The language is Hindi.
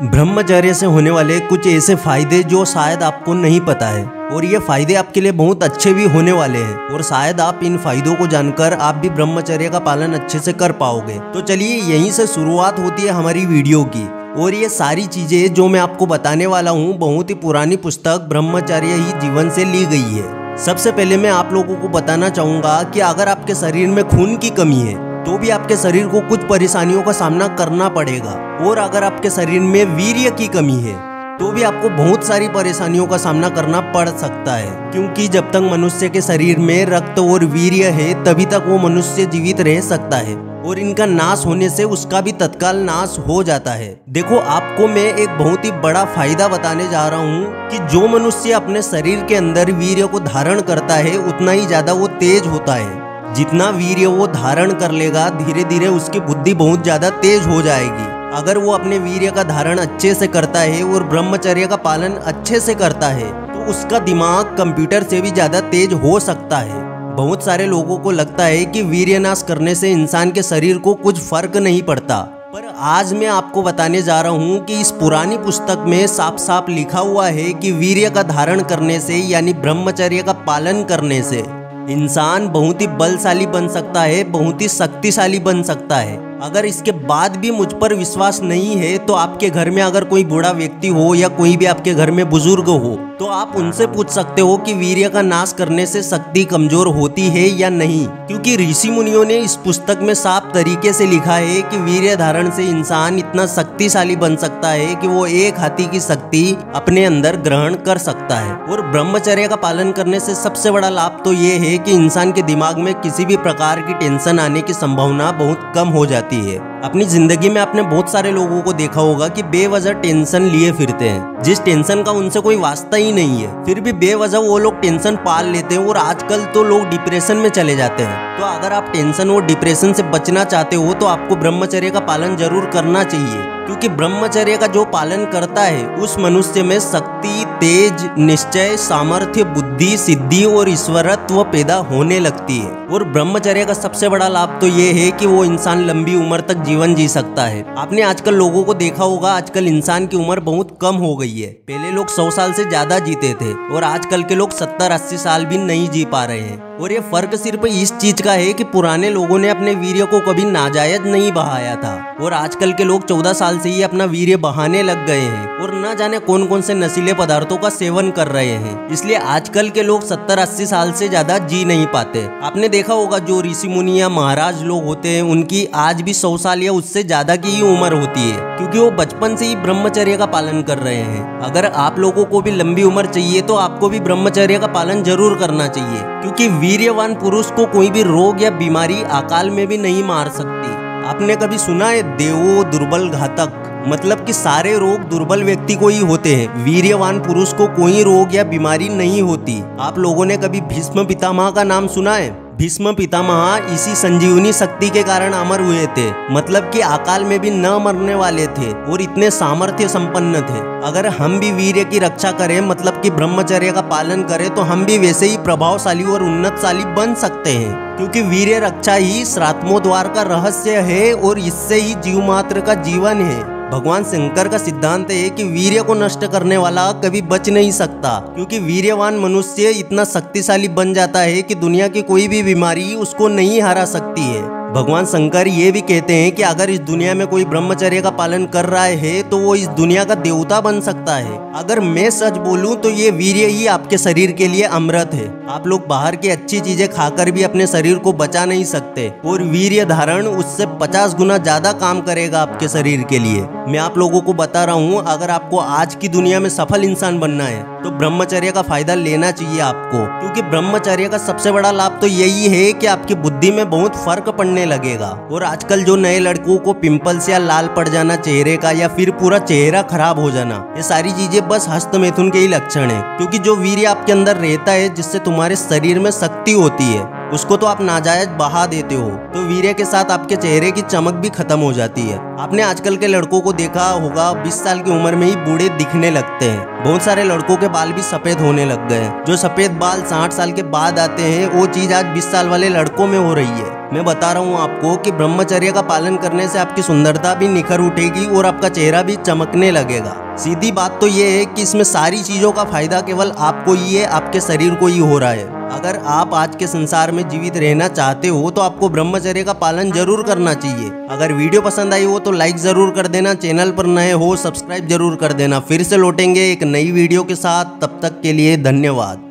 ब्रह्मचर्य से होने वाले कुछ ऐसे फायदे जो शायद आपको नहीं पता है और ये फायदे आपके लिए बहुत अच्छे भी होने वाले हैं और शायद आप इन फायदों को जानकर आप भी ब्रह्मचर्य का पालन अच्छे से कर पाओगे। तो चलिए यहीं से शुरुआत होती है हमारी वीडियो की। और ये सारी चीजें जो मैं आपको बताने वाला हूँ बहुत ही पुरानी पुस्तक ब्रह्मचर्य ही जीवन से ली गई है। सबसे पहले मैं आप लोगों को बताना चाहूंगा कि अगर आपके शरीर में खून की कमी है तो भी आपके शरीर को कुछ परेशानियों का सामना करना पड़ेगा, और अगर आपके शरीर में वीर्य की कमी है तो भी आपको बहुत सारी परेशानियों का सामना करना पड़ सकता है, क्योंकि जब तक मनुष्य के शरीर में रक्त और वीर्य है तभी तक वो मनुष्य जीवित रह सकता है और इनका नाश होने से उसका भी तत्काल नाश हो जाता है। देखो, आपको मैं एक बहुत ही बड़ा फायदा बताने जा रहा हूँ कि जो मनुष्य अपने शरीर के अंदर वीर्य को धारण करता है उतना ही ज्यादा वो तेज होता है। जितना वीर्य वो धारण कर लेगा धीरे धीरे उसकी बुद्धि बहुत ज्यादा तेज हो जाएगी। अगर वो अपने वीर्य का धारण अच्छे से करता है और ब्रह्मचर्य का पालन अच्छे से करता है तो उसका दिमाग कंप्यूटर से भी ज्यादा तेज हो सकता है। बहुत सारे लोगों को लगता है कि वीर्य नाश करने से इंसान के शरीर को कुछ फर्क नहीं पड़ता, पर आज मैं आपको बताने जा रहा हूँ कि इस पुरानी पुस्तक में साफ साफ लिखा हुआ है कि वीर्य का धारण करने से यानी ब्रह्मचर्य का पालन करने से इंसान बहुत ही बलशाली बन सकता है, बहुत ही शक्तिशाली बन सकता है। अगर इसके बाद भी मुझ पर विश्वास नहीं है तो आपके घर में अगर कोई बूढ़ा व्यक्ति हो या कोई भी आपके घर में बुजुर्ग हो तो आप उनसे पूछ सकते हो कि वीर्य का नाश करने से शक्ति कमजोर होती है या नहीं, क्योंकि ऋषि मुनियों ने इस पुस्तक में साफ तरीके से लिखा है कि वीर्य धारण से इंसान इतना शक्तिशाली बन सकता है कि वो एक हाथी की शक्ति अपने अंदर ग्रहण कर सकता है। और ब्रह्मचर्य का पालन करने से सबसे बड़ा लाभ तो ये है कि इंसान के दिमाग में किसी भी प्रकार की टेंशन आने की संभावना बहुत कम हो जाती है। अपनी जिंदगी में आपने बहुत सारे लोगों को देखा होगा कि बेवजह टेंशन लिए फिरते हैं, जिस टेंशन का उनसे कोई वास्ता ही नहीं है, फिर भी बेवजह वो लोग टेंशन पाल लेते हैं और आजकल तो लोग डिप्रेशन में चले जाते हैं। तो अगर आप टेंशन और डिप्रेशन से बचना चाहते हो तो आपको ब्रह्मचर्य का पालन जरूर करना चाहिए, क्योंकि ब्रह्मचर्य का जो पालन करता है उस मनुष्य में शक्ति, तेज, निश्चय, सामर्थ्य, बुद्धि, सिद्धि और ईश्वरत्व पैदा होने लगती है। और ब्रह्मचर्य का सबसे बड़ा लाभ तो ये है कि वो इंसान लंबी उम्र तक जीवन जी सकता है। आपने आजकल लोगों को देखा होगा, आजकल इंसान की उम्र बहुत कम हो गई है। पहले लोग 100 साल से ज्यादा जीते थे और आजकल के लोग 70-80 साल भी नहीं जी पा रहे हैं। और ये फर्क सिर्फ इस चीज का है कि पुराने लोगों ने अपने वीर्य को कभी नाजायज नहीं बहाया था और आजकल के लोग 14 साल से ही अपना वीर्य बहाने लग गए हैं और न जाने कौन कौन से नशीले पदार्थों का सेवन कर रहे हैं। इसलिए आजकल के लोग 70-80 साल से ज्यादा जी नहीं पाते। आपने देखा होगा जो ऋषि मुनि या महाराज लोग होते हैं उनकी आज भी 100 साल या उससे ज्यादा की ही उम्र होती है, क्योंकि वो बचपन से ही ब्रह्मचर्य का पालन कर रहे हैं। अगर आप लोगों को भी लंबी उम्र चाहिए तो आपको भी ब्रह्मचर्य का पालन जरूर करना चाहिए, क्योंकि वीर्यवान पुरुष को कोई भी रोग या बीमारी अकाल में भी नहीं मार सकती। आपने कभी सुना है देवो दुर्बल घातक, मतलब कि सारे रोग दुर्बल व्यक्ति को ही होते हैं, वीर्यवान पुरुष को कोई रोग या बीमारी नहीं होती। आप लोगों ने कभी भीष्म पितामह का नाम सुना है? भीष्म पितामह इसी संजीवनी शक्ति के कारण अमर हुए थे, मतलब कि अकाल में भी न मरने वाले थे और इतने सामर्थ्य संपन्न थे। अगर हम भी वीर्य की रक्षा करें, मतलब कि ब्रह्मचर्य का पालन करें, तो हम भी वैसे ही प्रभावशाली और उन्नतशाली बन सकते हैं, क्योंकि वीर्य रक्षा ही श्रात्मोद्वार का रहस्य है और इससे ही जीव मात्र का जीवन है। भगवान शंकर का सिद्धांत है कि वीर्य को नष्ट करने वाला कभी बच नहीं सकता, क्योंकि वीर्यवान मनुष्य इतना शक्तिशाली बन जाता है कि दुनिया की कोई भी बीमारी उसको नहीं हरा सकती है। भगवान शंकर ये भी कहते हैं कि अगर इस दुनिया में कोई ब्रह्मचर्य का पालन कर रहा है तो वो इस दुनिया का देवता बन सकता है। अगर मैं सच बोलूं तो ये वीर्य ही आपके शरीर के लिए अमृत है। आप लोग बाहर की अच्छी चीजें खाकर भी अपने शरीर को बचा नहीं सकते और वीर्य धारण उससे 50 गुना ज्यादा काम करेगा आपके शरीर के लिए। मैं आप लोगों को बता रहा हूँ, अगर आपको आज की दुनिया में सफल इंसान बनना है तो ब्रह्मचर्य का फायदा लेना चाहिए आपको, क्योंकि ब्रह्मचर्य का सबसे बड़ा लाभ तो यही है कि आपकी बुद्धि में बहुत फर्क पड़ने लगेगा। और आजकल जो नए लड़कों को पिंपल्स या लाल पड़ जाना चेहरे का या फिर पूरा चेहरा खराब हो जाना, ये सारी चीजें बस हस्तमैथुन के ही लक्षण है, क्योंकि जो वीर्य आपके अंदर रहता है जिससे तुम्हारे शरीर में शक्ति होती है उसको तो आप नाजायज बहा देते हो, तो वीर्य के साथ आपके चेहरे की चमक भी खत्म हो जाती है। आपने आजकल के लड़कों को देखा होगा 20 साल की उम्र में ही बूढ़े दिखने लगते हैं। बहुत सारे लड़कों के बाल भी सफेद होने लग गए हैं। जो सफेद बाल 60 साल के बाद आते हैं वो चीज आज 20 साल वाले लड़कों में हो रही है। मैं बता रहा हूँ आपको कि ब्रह्मचर्य का पालन करने से आपकी सुंदरता भी निखर उठेगी और आपका चेहरा भी चमकने लगेगा। सीधी बात तो ये है कि इसमें सारी चीज़ों का फायदा केवल आपको ही है, आपके शरीर को ही हो रहा है। अगर आप आज के संसार में जीवित रहना चाहते हो तो आपको ब्रह्मचर्य का पालन जरूर करना चाहिए। अगर वीडियो पसंद आई हो तो लाइक जरूर कर देना, चैनल पर नए हो सब्सक्राइब जरूर कर देना। फिर से लौटेंगे एक नई वीडियो के साथ, तब तक के लिए धन्यवाद।